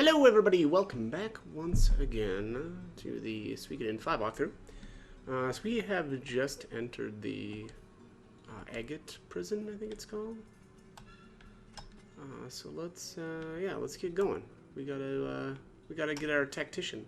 Hello everybody, welcome back once again to the Suikoden 5 walkthrough. So we have just entered the Agate prison, I think it's called. So let's get going. We gotta get our tactician.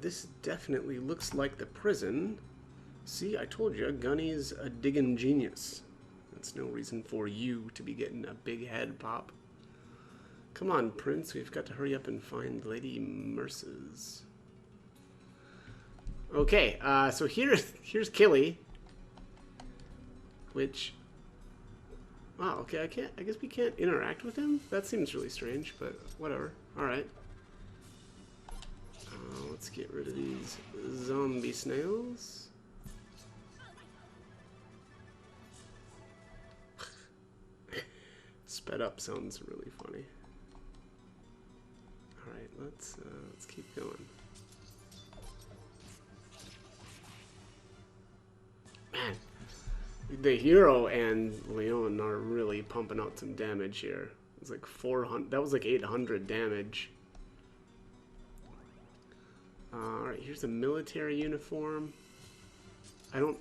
This definitely looks like the prison. See, I told you, Gunny's a diggin' genius. That's no reason for you to be getting a big head pop. Come on, Prince, we've got to hurry up and find Lady Merce's. Okay, so here's Killy. Which... Wow, okay, I guess we can't interact with him? That seems really strange, but whatever. Alright. Let's get rid of these zombie snails. Sped up sounds really funny. Alright, let's keep going. Man, the hero and Leon are really pumping out some damage here. It's like 400, that was like 800 damage. Alright, here's a military uniform. I don't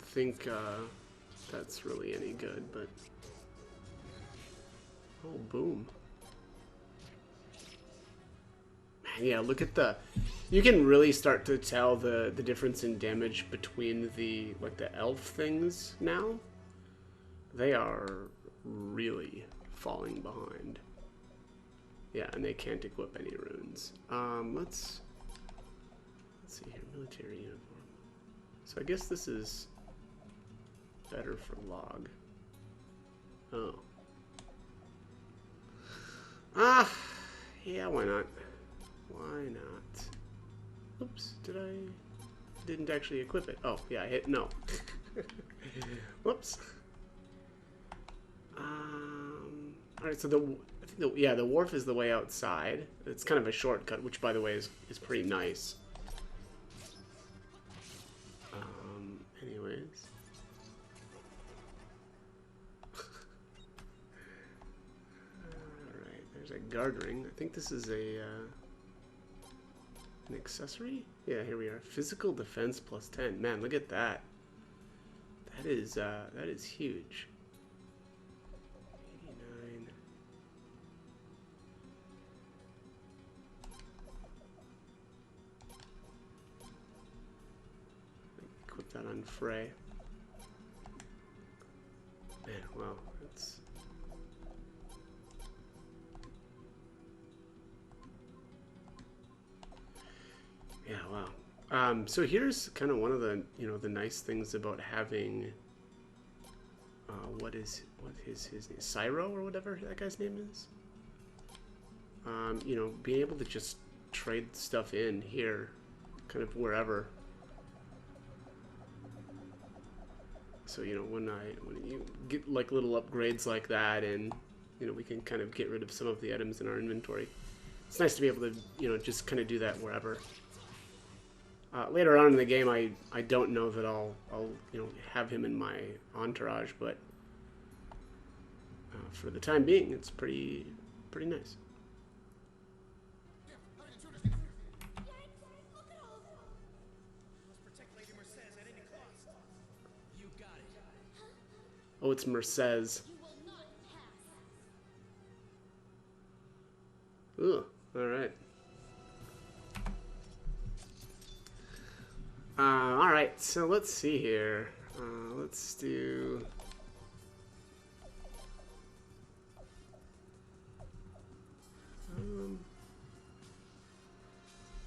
think that's really any good, but... Oh, boom. Man, yeah, look at the... You can really start to tell the difference in damage between the, like, the elf things now. They are really falling behind. Yeah, and they can't equip any runes. Let's see here, military uniform. So I guess this is better for log. Oh. Yeah, why not? Why not? Oops, didn't actually equip it. Oh, yeah, I hit no. Whoops. Alright, so the wharf is the way outside. It's kind of a shortcut, which, by the way, is pretty nice. Anyways. Alright, there's a guard ring. I think this is an accessory? Yeah, here we are. Physical defense plus 10. Man, look at that. That is huge. That on Frey. Man, wow, that's... Yeah, wow. So here's kind of one of the, the nice things about having, what is his name? Cyro or whatever that guy's name is? Being able to just trade stuff in here, kind of wherever. So, when you get like little upgrades like that, and we can kind of get rid of some of the items in our inventory. It's nice to be able to just kind of do that wherever. Later on in the game, I don't know that I'll have him in my entourage, but for the time being, it's pretty nice. Oh, it's Merce's. Ooh, alright. Alright, so let's see here. Let's do...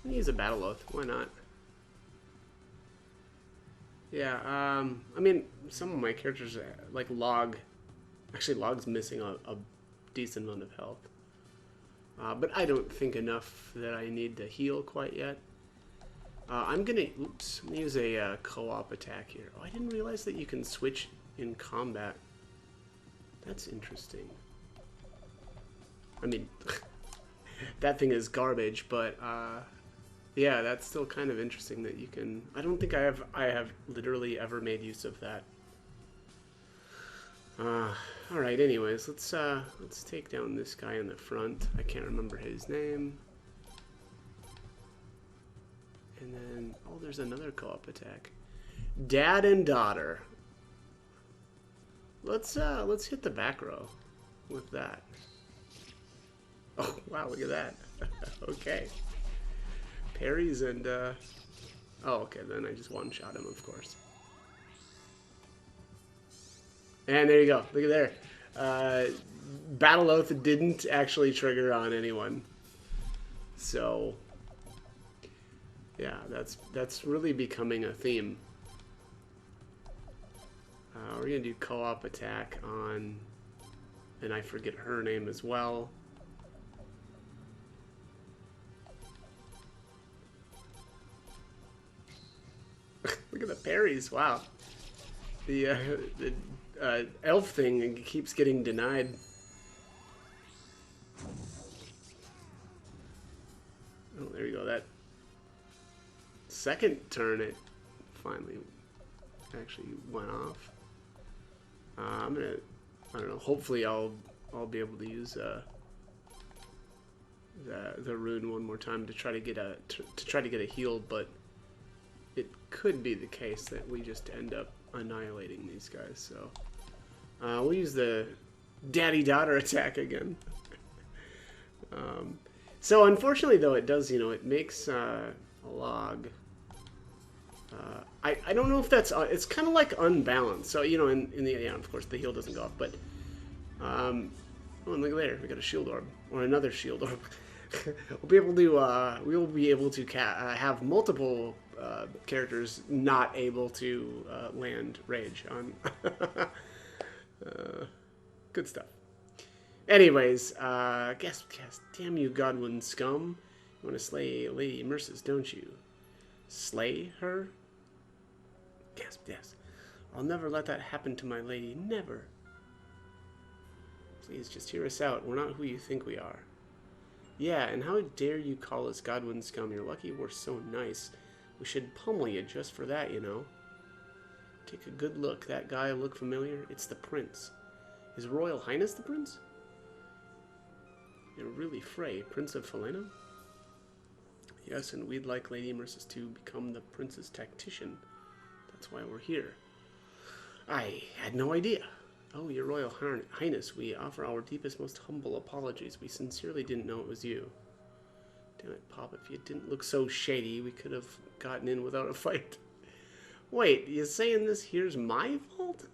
I'll use a battle oath, why not? Yeah, I mean, some of my characters, like Log, actually Log's missing a decent amount of health. But I don't think enough that I need to heal quite yet. I'm gonna use a co-op attack here. Oh, I didn't realize that you can switch in combat. That's interesting. I mean, that thing is garbage, but yeah, that's still kind of interesting that you can. I don't think I have literally ever made use of that. All right. Anyways, let's take down this guy in the front. I can't remember his name. And then there's another co-op attack. Dad and daughter. Let's hit the back row with that. Oh wow, look at that. Okay. Parries and oh okay, then I just one-shot him, of course. And there you go. Look at there. Battle Oath didn't actually trigger on anyone. So yeah, that's really becoming a theme. We're gonna do co-op attack on, and I forget her name as well. Look at the parries! Wow, the elf thing keeps getting denied. Oh, there you go. That second turn, it finally actually went off. I'm gonna, I don't know. Hopefully, I'll be able to use the rune one more time to try to get a heal, but it could be the case that we just end up annihilating these guys. So we'll use the daddy-daughter attack again. So unfortunately, though, it does, it makes a log. I don't know if that's it's kind of like unbalanced. So in the yeah, of course the heal doesn't go off, but oh, and look there, we got a shield orb or another shield orb. We will be able to have multiple characters not able to land rage on. Good stuff. Anyways, guess, damn you, Godwin scum! You want to slay Lady Merces, don't you? Slay her? Yes. I'll never let that happen to my lady. Never. Please, just hear us out. We're not who you think we are. Yeah, and how dare you call us Godwin scum? You're lucky we're so nice. We should pummel you just for that, Take a good look. That guy look familiar? It's the prince. Is Royal Highness the prince? You're really Frey, Prince of Falena? Yes, and we'd like Lady Merces to become the prince's tactician. That's why we're here. I had no idea. Oh, your Royal Highness, we offer our deepest, most humble apologies. We sincerely didn't know it was you. Damn it, Pop, if you didn't look so shady, we could have gotten in without a fight. Wait, you saying this here's my fault?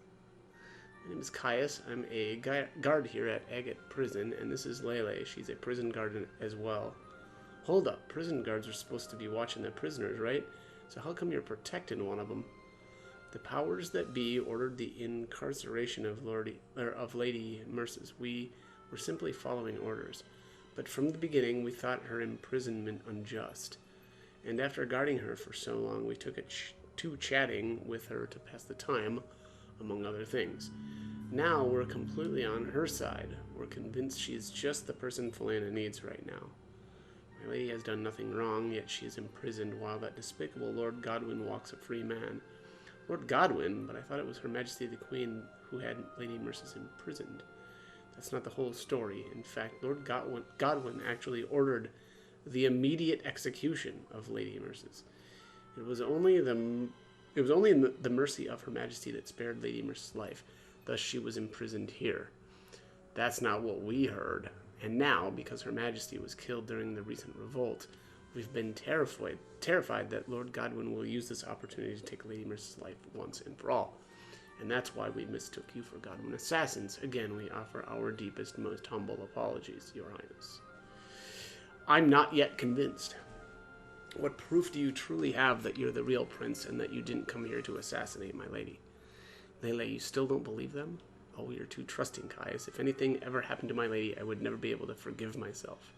My name is Caius. I'm a guard here at Agate Prison, and this is Lele. She's a prison guard as well. Hold up, prison guards are supposed to be watching the prisoners, right? So how come you're protecting one of them? The powers that be ordered the incarceration of Lady Merces. We were simply following orders. But from the beginning, we thought her imprisonment unjust. And after guarding her for so long, we took to chatting with her to pass the time, among other things. Now we're completely on her side. We're convinced she's just the person Falena needs right now. My lady has done nothing wrong, yet she is imprisoned while that despicable Lord Godwin walks a free man. Lord Godwin? But I thought it was Her Majesty the Queen who had Lady Merces imprisoned. That's not the whole story. In fact, Lord Godwin actually ordered the immediate execution of Lady Merces. It was only the mercy of Her Majesty that spared Lady Merces' life. Thus she was imprisoned here. That's not what we heard. And now, because Her Majesty was killed during the recent revolt, we've been terrified that Lord Godwin will use this opportunity to take Lady Merces' life once and for all. And that's why we mistook you for Godwin assassins. Again, we offer our deepest, most humble apologies, Your Highness. I'm not yet convinced. What proof do you truly have that you're the real prince and that you didn't come here to assassinate my lady? Lele, you still don't believe them? Oh, you're too trusting, Caius. If anything ever happened to my lady, I would never be able to forgive myself.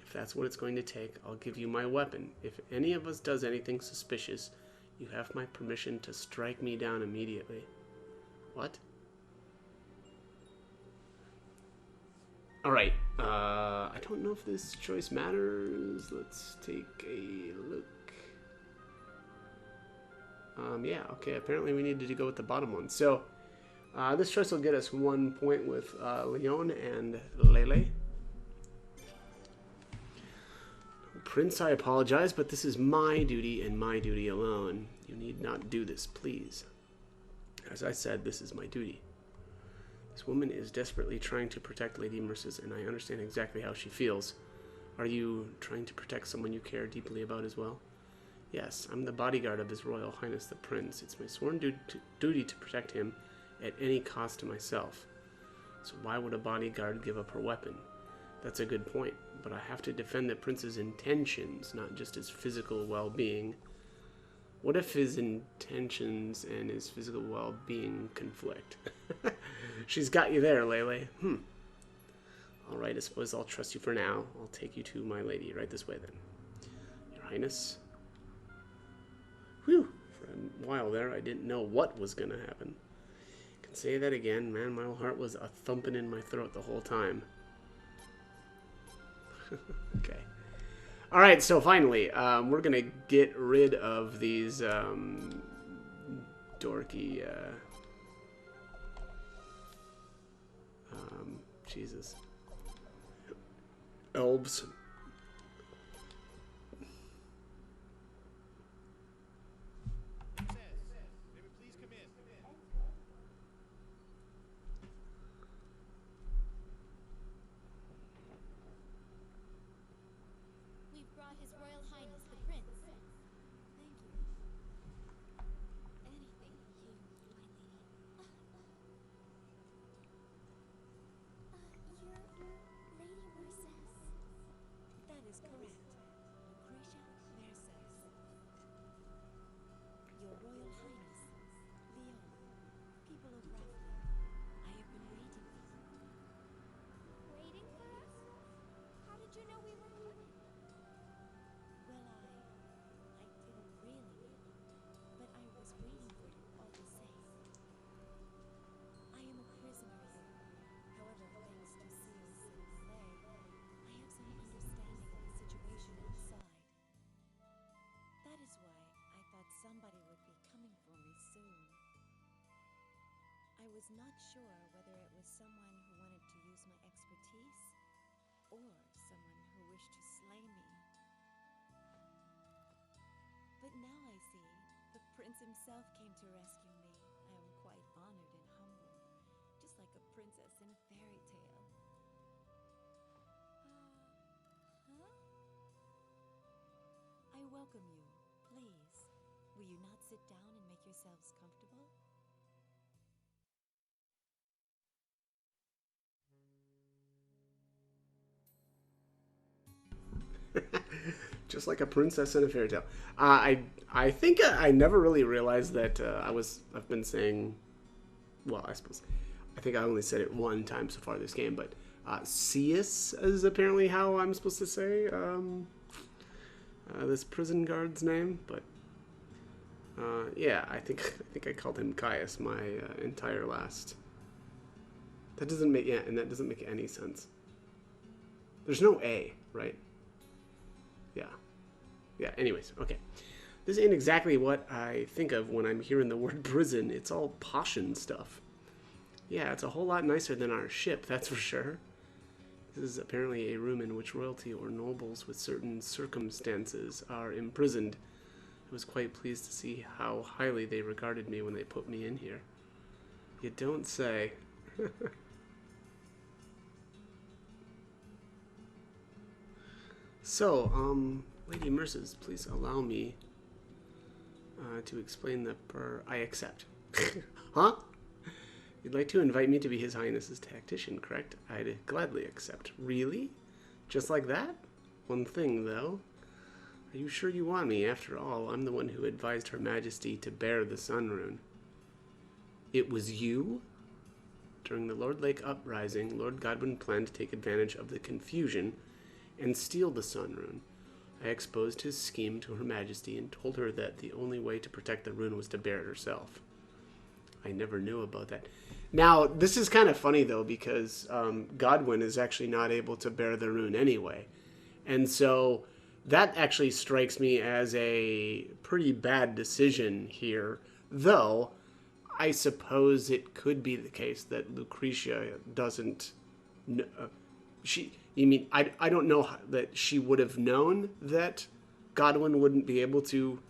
If that's what it's going to take, I'll give you my weapon. If any of us does anything suspicious, you have my permission to strike me down immediately. What? Alright, don't know if this choice matters. Let's take a look. Yeah, okay, apparently we needed to go with the bottom one. So, this choice will get us 1 point with Leon and Lele. Prince, I apologize, but this is my duty and my duty alone. You need not do this, please. As I said, this is my duty. This woman is desperately trying to protect Lady Mercedes, and I understand exactly how she feels. Are you trying to protect someone you care deeply about as well? Yes, I'm the bodyguard of His Royal Highness the Prince. It's my sworn duty to protect him at any cost to myself. So why would a bodyguard give up her weapon? That's a good point, but I have to defend the prince's intentions, not just his physical well-being. What if his intentions and his physical well-being conflict? She's got you there, Lele. All right, I suppose I'll trust you for now. I'll take you to my lady. Right this way, then. Your Highness. Whew. For a while there, I didn't know what was going to happen. I can say that again. Man, my heart was a thumping in my throat the whole time. Okay. All right, so finally, we're going to get rid of these dorky... Jesus. Elves. We've brought His Royal Highness the Prince. Thank you. Anything you, my lady. You're Lady Mercedes? That is correct. Lucretia Mercedes. Your Royal Highness, Leon, people of Rathleen, I have been waiting for you. Waiting for us? How did you know we were coming? Well, I didn't really know, but I was waiting for you all the same. I am a prisoner here. However, thanks to Seals and Lay, I have some understanding of the situation outside. That is why I thought somebody would be coming for me soon. I was not sure whether it was someone who wanted to use my expertise or someone who wished to slay me. But now I see, the prince himself came to rescue me. I am quite honored and humbled, just like a princess in a fairy tale. Huh? I welcome you. Please, will you not sit down and make yourselves comfortable? Just like a princess in a fairy tale. I think I never really realized that I've been saying, well, I think I only said it one time so far this game, but Seus is apparently how I'm supposed to say this prison guard's name, but yeah, I think I called him Caius my entire last. That doesn't make and that doesn't make any sense. There's no A, right? Yeah, anyways, okay. This ain't exactly what I think of when I'm hearing the word prison. It's all potion stuff. Yeah, it's a whole lot nicer than our ship, that's for sure. This is apparently a room in which royalty or nobles with certain circumstances are imprisoned. I was quite pleased to see how highly they regarded me when they put me in here. You don't say. So, Lady Mercedes, please allow me to explain the I accept. Huh? You'd like to invite me to be His Highness's tactician, correct? I'd gladly accept. Really? Just like that? One thing, though. Are you sure you want me? After all, I'm the one who advised Her Majesty to bear the Sun Rune. It was you? During the Lord Lake Uprising, Lord Godwin planned to take advantage of the confusion and steal the Sun Rune. I exposed his scheme to Her Majesty and told her that the only way to protect the rune was to bear it herself. I never knew about that. Now, this is kind of funny, though, because Godwin is actually not able to bear the rune anyway. And so that actually strikes me as a pretty bad decision here, though I suppose it could be the case that Lucretia doesn't. You mean, I don't know that she would have known that Godwin wouldn't be able to,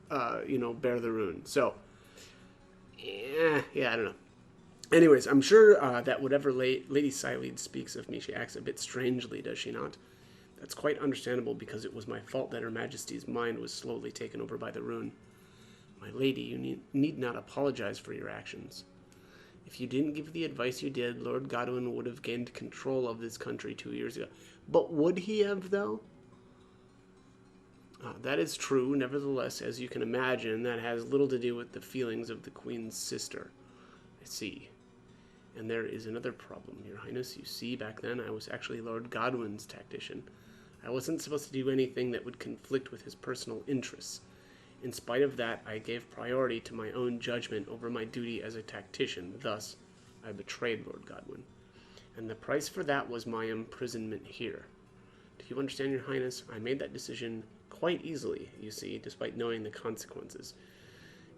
bear the rune. So, yeah, I don't know. Anyways, I'm sure that whatever Lady Silene speaks of me, she acts a bit strangely, does she not? That's quite understandable because it was my fault that Her Majesty's mind was slowly taken over by the rune. My lady, you need not apologize for your actions. If you didn't give the advice you did, Lord Godwin would have gained control of this country 2 years ago. But would he have, though? That is true. Nevertheless, as you can imagine, that has little to do with the feelings of the Queen's sister. I see. And there is another problem, Your Highness. You see, back then I was actually Lord Godwin's tactician. I wasn't supposed to do anything that would conflict with his personal interests. In spite of that, I gave priority to my own judgment over my duty as a tactician. Thus, I betrayed Lord Godwin. And the price for that was my imprisonment here. Do you understand, Your Highness? I made that decision quite easily, you see, despite knowing the consequences.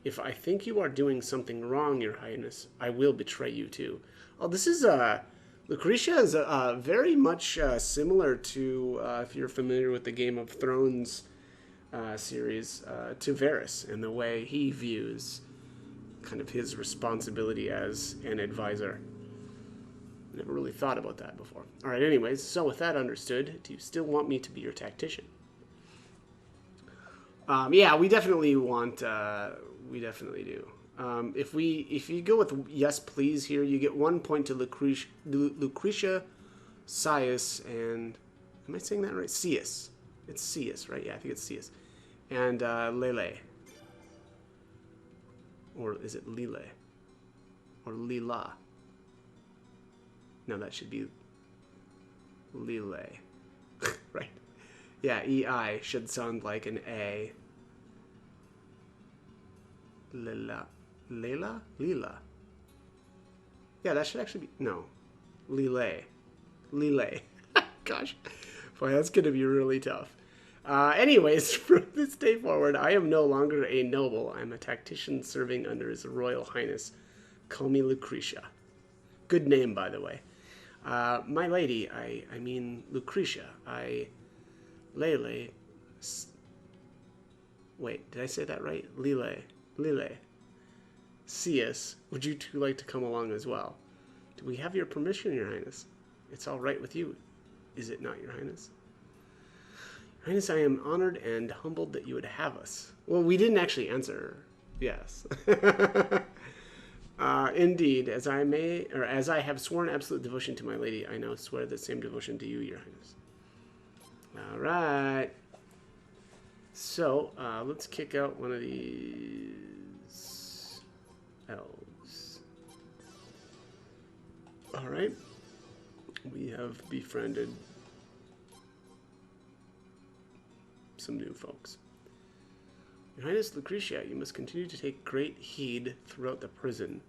If I think you are doing something wrong, Your Highness, I will betray you too. Oh, this is, Lucretia is very much similar to, if you're familiar with the Game of Thrones series, to Varys in the way he views kind of his responsibility as an advisor. Never really thought about that before. All right, anyways, so with that understood, do you still want me to be your tactician? Yeah, we definitely want. We definitely do. If you go with yes, please here, you get 1 point to Lucretia, Sias, and am I saying that right? Sias. It's Sias, right? Yeah, I think it's Sias. And Lele. Or is it Lile? Or Lila? No, that should be Lile. Right. Yeah, EI should sound like an A. Lila. Layla? Lila. Yeah, that should actually be... No. Lile. Lile. Gosh. Boy, that's going to be really tough. Anyways, from this day forward, I am no longer a noble. I'm a tactician serving under His Royal Highness. Call me Lucretia. Good name, by the way. My lady, I mean Lucretia. Lele. Wait, did I say that right? Lile. Sias, would you two like to come along as well? Do we have your permission, Your Highness? It's all right with you, is it not, Your Highness? Your Highness, I am honored and humbled that you would have us. Well, we didn't actually answer yes. Indeed, as I have sworn absolute devotion to my lady, I now swear the same devotion to you, Your Highness. All right. So, let's kick out one of these elves. All right. We have befriended some new folks. Your Highness Lucretia, you must continue to take great heed throughout the prison.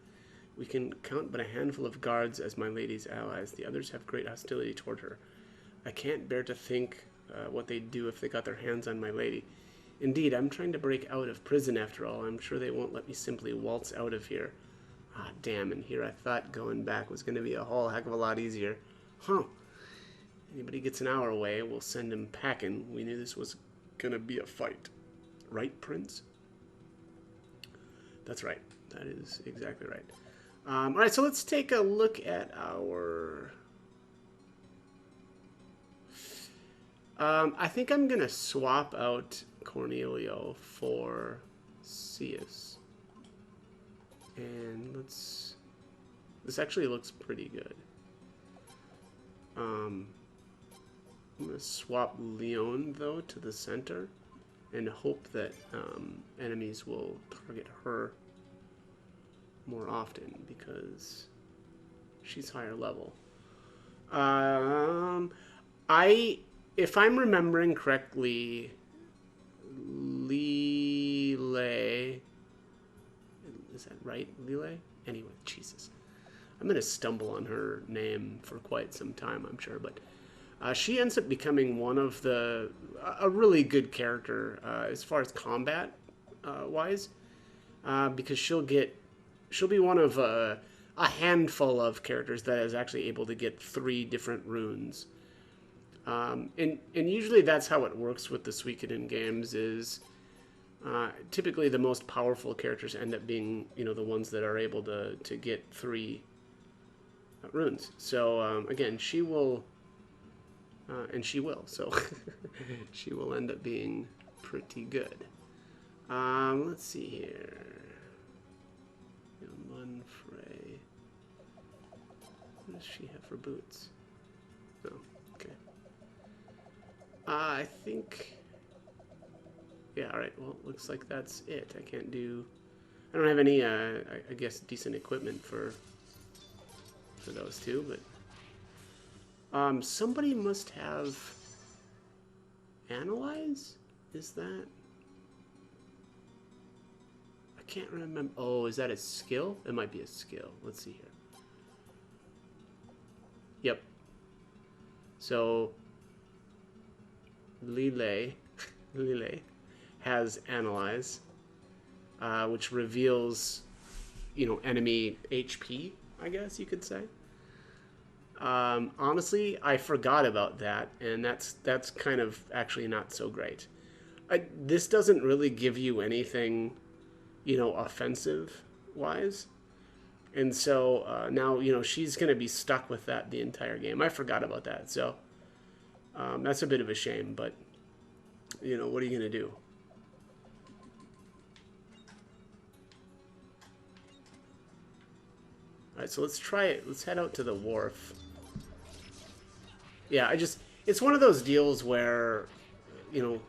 We can count but a handful of guards as my lady's allies. The others have great hostility toward her. I can't bear to think what they'd do if they got their hands on my lady. Indeed, I'm trying to break out of prison after all. I'm sure they won't let me simply waltz out of here. Ah, damn, and here I thought going back was going to be a whole heck of a lot easier. Huh. Anybody gets an hour away, we'll send him packing. We knew this was going to be a fight. Right, Prince? That's right. That is exactly right. All right, so let's take a look at our... I think I'm going to swap out Cornelio for Sias. And let's... This actually looks pretty good. I'm going to swap Leon, though, to the center and hope that enemies will target her more often because she's higher level. If I'm remembering correctly, Lile, is that right? Lile? Anyway, Jesus. I'm going to stumble on her name for quite some time, I'm sure. But she ends up becoming one of a really good character as far as combat wise, because she'll be one of a handful of characters that is actually able to get 3 different runes. And usually that's how it works with the Suikoden games is typically the most powerful characters end up being, the ones that are able to get 3 runes. So, again, she will, so she will end up being pretty good. Let's see here. Frey. What does she have for boots? Oh, okay. I think... Yeah, alright, well, looks like that's it. I don't have any, I guess, decent equipment for those two, but... somebody must have... Analyze? Is that... I can't remember... Oh, is that a skill? It might be a skill. Let's see here. Yep. So... Lile has Analyze, which reveals, enemy HP, I guess you could say. Honestly, I forgot about that, and that's kind of actually not so great. This doesn't really give you anything, offensive-wise. And so now, she's going to be stuck with that the entire game. I forgot about that, so that's a bit of a shame, but, what are you going to do? Alright, so let's try it. Let's head out to the wharf. Yeah, it's one of those deals where, I don't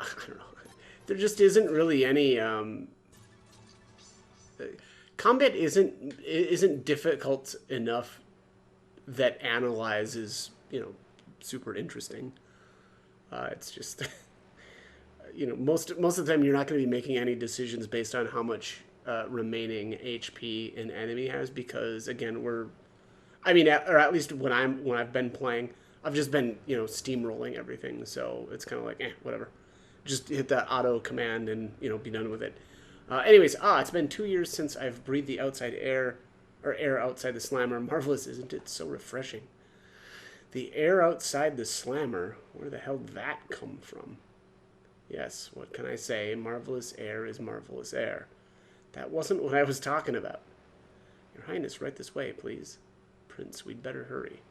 know. There just isn't really any, combat isn't difficult enough that Analyze is, super interesting. It's just, most of the time you're not going to be making any decisions based on how much remaining HP an enemy has, because again, or at least when I've been playing, I've just been steamrolling everything, so it's kind of like whatever, just hit that auto command and be done with it. Anyways, it's been 2 years since I've breathed the outside air, or air outside the slammer. Marvelous, isn't it? So refreshing. The air outside the slammer. Where the hell did that come from? Yes, what can I say? Marvelous air is marvelous air. That wasn't what I was talking about. Your Highness, right this way, please. Prince, we'd better hurry.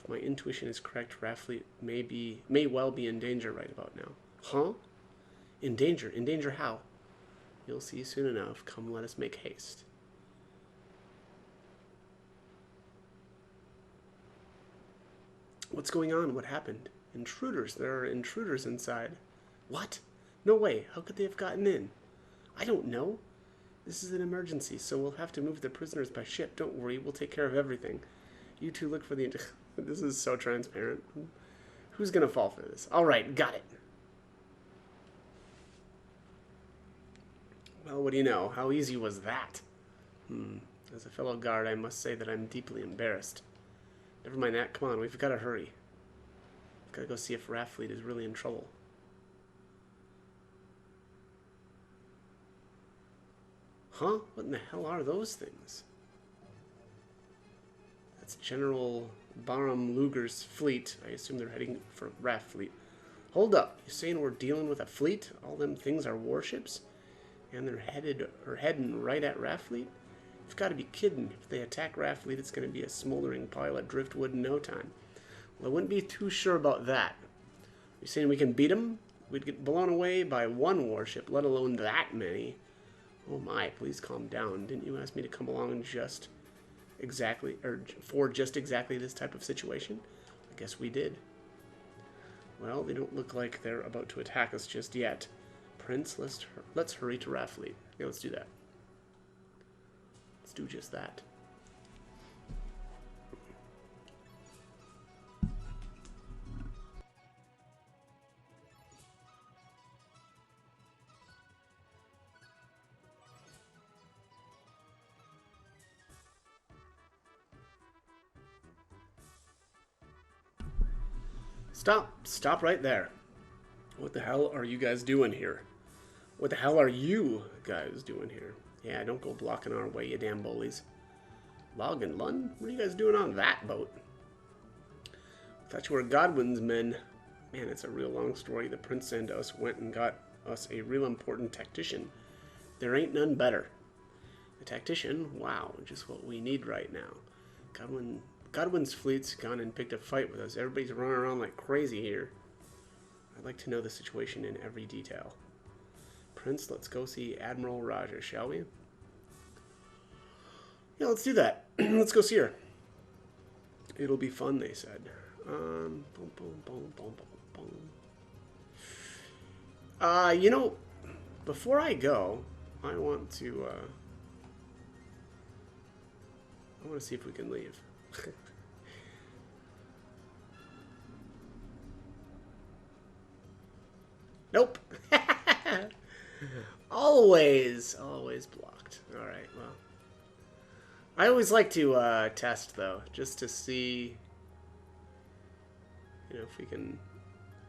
If my intuition is correct, Raffleet may well be in danger right about now. Huh? In danger? In danger how? You'll see soon enough. Come, let us make haste. What's going on? What happened? Intruders. There are intruders inside. What? No way. How could they have gotten in? I don't know. This is an emergency, so we'll have to move the prisoners by ship. Don't worry, we'll take care of everything. You two look for the... This is so transparent. Who's gonna fall for this? Alright, got it. Well, what do you know? How easy was that? As a fellow guard, I must say that I'm deeply embarrassed. Never mind that. Come on, we've got to hurry. We've got to go see if Raffleet is really in trouble. Huh? What in the hell are those things? That's General Baram Luger's fleet. I assume they're heading for Raffleet. Hold up. You saying we're dealing with a fleet? All them things are warships? And they're heading right at Raffleet? You've got to be kidding. If they attack Raffleet, it's going to be a smoldering pile of driftwood in no time. Well, I wouldn't be too sure about that. You're saying we can beat them? We'd get blown away by one warship, let alone that many. Oh my, please calm down. Didn't you ask me to come along just exactly, or for just exactly this type of situation? I guess we did. Well, they don't look like they're about to attack us just yet. Prince, let's hurry to Raffleet. Yeah, let's do that. Let's do just that. Stop right there. What the hell are you guys doing here? What the hell are you guys doing here? Yeah, don't go blocking our way, you damn bullies. Log and Lund? What are you guys doing on that boat? Thought you were Godwin's men. Man, it's a real long story. The prince and us went and got us a real important tactician. There ain't none better. A tactician? Wow, just what we need right now. Godwin's fleet's gone and picked a fight with us. Everybody's running around like crazy here. I'd like to know the situation in every detail. Prince, let's go see Admiral Raja, shall we? Yeah, let's do that. Let's go see her. It'll be fun, they said. Boom, boom, boom, boom, boom, boom. You know, before I go, I want to see if we can leave. Nope. always blocked. All right, well. I always like to test though, just to see, you know, if we can.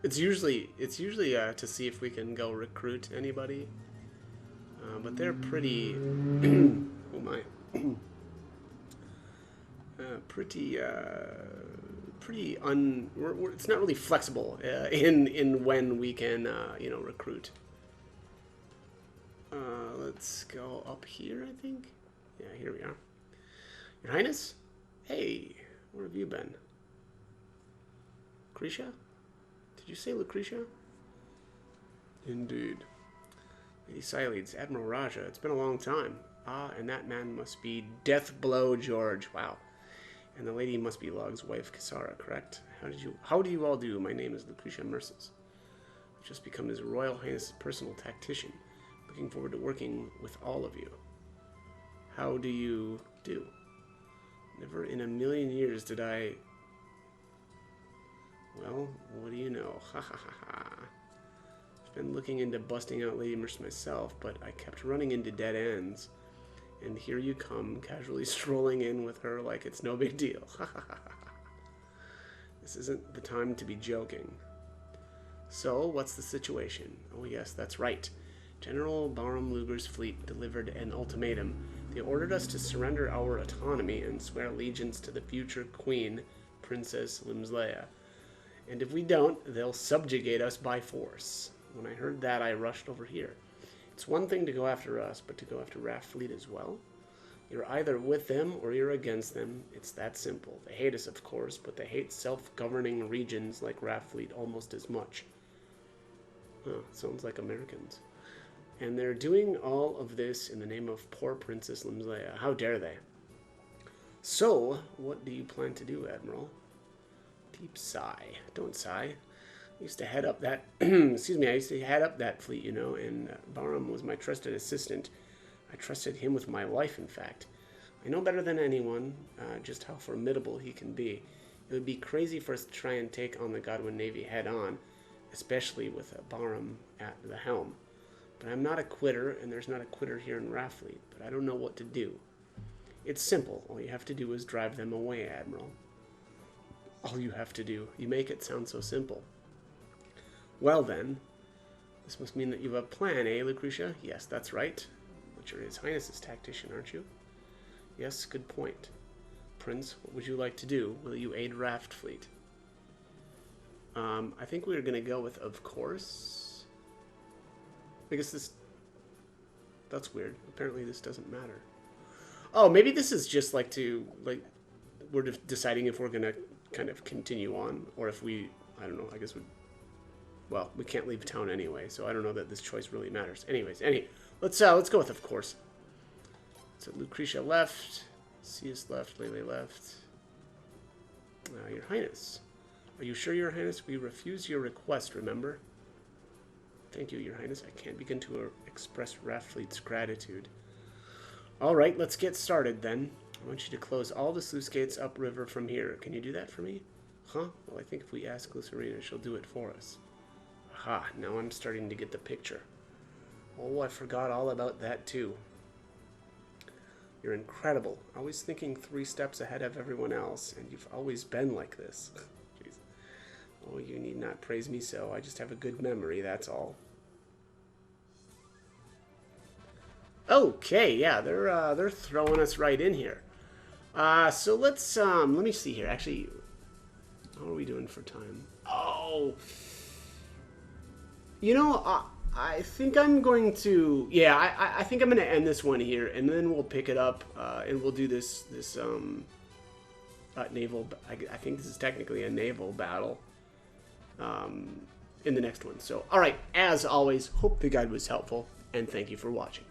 It's usually to see if we can go recruit anybody, but they're pretty. Oh my. Pretty it's not really flexible in when we can you know, recruit. Let's go up here, I think. Yeah, here we are. Your Highness? Hey, where have you been? Lucretia? Did you say Lucretia? Indeed. Lady Siledes, Admiral Raja, it's been a long time. Ah, and that man must be Deathblow George. Wow. And the lady must be Log's wife, Kisara, correct? How do you all do? My name is Lucretia Merces. I've just become His Royal Highness' personal tactician. Looking forward to working with all of you. How do you do? Never in a million years did I... Well, what do you know? Ha ha ha ha. I've been looking into busting out Lady Merce myself, but I kept running into dead ends. And here you come, casually strolling in with her like it's no big deal. Ha ha ha ha. This isn't the time to be joking. So, what's the situation? Oh yes, that's right. General Baram Luger's fleet delivered an ultimatum. They ordered us to surrender our autonomy and swear allegiance to the future queen, Princess Limslea. And if we don't, they'll subjugate us by force. When I heard that, I rushed over here. It's one thing to go after us, but to go after Raft Fleet as well? You're either with them or you're against them. It's that simple. They hate us, of course, but they hate self-governing regions like Raft Fleet almost as much. Oh, sounds like Americans. And they're doing all of this in the name of poor Princess Limslea. How dare they? So, what do you plan to do, Admiral? Deep sigh. Don't sigh. I used to head up that, excuse me, I used to head up that fleet, you know, and Baram was my trusted assistant. I trusted him with my life, in fact. I know better than anyone just how formidable he can be. It would be crazy for us to try and take on the Godwin Navy head-on, especially with Baram at the helm. But I'm not a quitter, and there's not a quitter here in Raffleet, but I don't know what to do. It's simple. All you have to do is drive them away, Admiral. All you have to do. You make it sound so simple. Well then, this must mean that you have a plan, eh, Lucretia? Yes, that's right. But you're His Highness's tactician, aren't you? Yes, good point. Prince, what would you like to do? Will you aid Raft Fleet? I think we're going to go with, of course. I guess this... That's weird. Apparently this doesn't matter. Oh, maybe this is just like to... like we're deciding if we're going to kind of continue on, or if we... I don't know, I guess we... Well, we can't leave town anyway, so I don't know that this choice really matters. Anyways, let's go with, of course. So Lucretia left, Cius left, Lele left. Your Highness. Are you sure, Your Highness? We refuse your request, remember? Thank you, Your Highness. I can't begin to express Raftfleet's gratitude. Alright, let's get started then. I want you to close all the sluice gates upriver from here. Can you do that for me? Huh? Well, I think if we ask Glycerina, she'll do it for us. Aha, now I'm starting to get the picture. Oh, I forgot all about that too. You're incredible. Always thinking 3 steps ahead of everyone else, and you've always been like this. Jeez. All you need not praise me so. I just have a good memory, that's all. Okay, yeah, they're throwing us right in here. So let's let me see here. Actually, how are we doing for time? Oh, you know, I think I'm going to, yeah, I think I'm going to end this one here, and then we'll pick it up, and we'll do this naval, I think this is technically a naval battle, in the next one. So, all right, as always, hope the guide was helpful, and thank you for watching.